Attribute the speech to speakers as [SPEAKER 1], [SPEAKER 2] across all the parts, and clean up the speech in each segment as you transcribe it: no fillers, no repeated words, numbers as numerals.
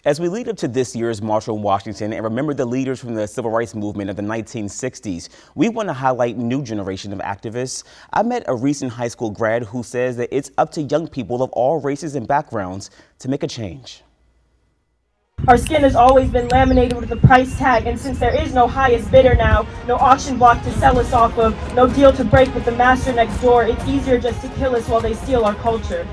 [SPEAKER 1] As we lead up to this year's March on Washington and remember the leaders from the civil rights movement of the 1960s, we want to highlight new generation of activists. I met a recent high school grad who says that it's up to young people of all races and backgrounds to make a change.
[SPEAKER 2] Our skin has always been laminated with a price tag, and since there is no highest bidder now, no auction block to sell us off of, no deal to break with the master next door, it's easier just to kill us while they steal our culture.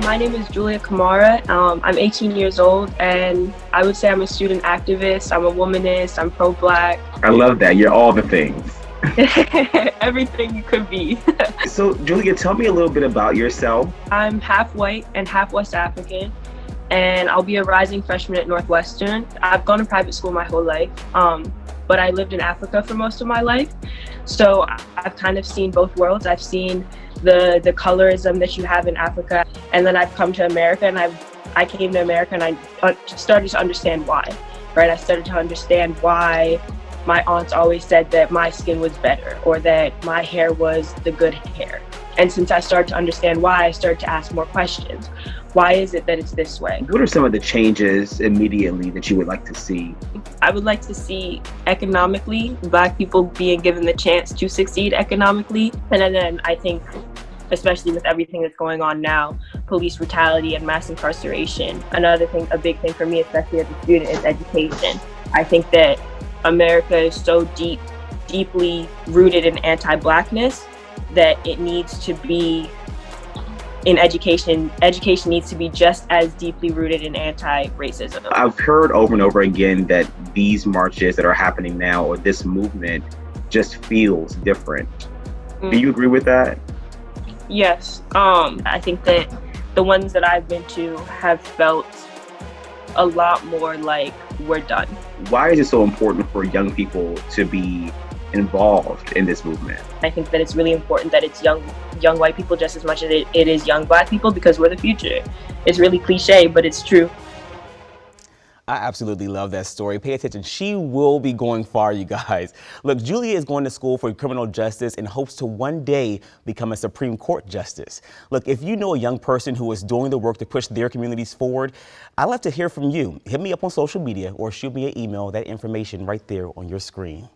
[SPEAKER 3] My name is Julia Kamara. I'm 18 years old, and I would say I'm a student activist, I'm a womanist, I'm pro-Black.
[SPEAKER 4] I love that. You're all the things.
[SPEAKER 3] Everything you could be.
[SPEAKER 4] So, Julia, tell me a little bit about yourself.
[SPEAKER 3] I'm half white and half West African, and I'll be a rising freshman at Northwestern. I've gone to private school my whole life, but I lived in Africa for most of my life. So I've kind of seen both worlds. I've seen the colorism that you have in Africa, and then I've come to America, and I came to America and I started to understand why, right? I started to understand why my aunts always said that my skin was better or that my hair was the good hair. And since I started to understand why, I started to ask more questions. Why is it that it's this way?
[SPEAKER 4] What are some of the changes immediately that you would like to see?
[SPEAKER 3] I would like to see economically, Black people being given the chance to succeed economically. And then I think, especially with everything that's going on now, police brutality and mass incarceration. Another thing, a big thing for me, especially as a student, is education. I think that America is so deeply rooted in anti-Blackness that it needs to be in education. Education needs to be just as deeply rooted in anti-racism.
[SPEAKER 4] I've heard over and over again that these marches that are happening now, or this movement, just feels different. Do you agree with that?
[SPEAKER 3] Yes. I think that the ones that I've been to have felt a lot more like we're done.
[SPEAKER 4] Why is it so important for young people to be involved in this movement?
[SPEAKER 3] I think that it's really important that it's young white people just as much as it is young Black people, because we're the future. It's really cliche, but it's true.
[SPEAKER 1] I absolutely love that story. Pay attention. She will be going far, you guys. Look, Julia is going to school for criminal justice and hopes to one day become a Supreme Court justice. Look, if you know a young person who is doing the work to push their communities forward, I'd love to hear from you. Hit me up on social media or shoot me an email. That information right there on your screen.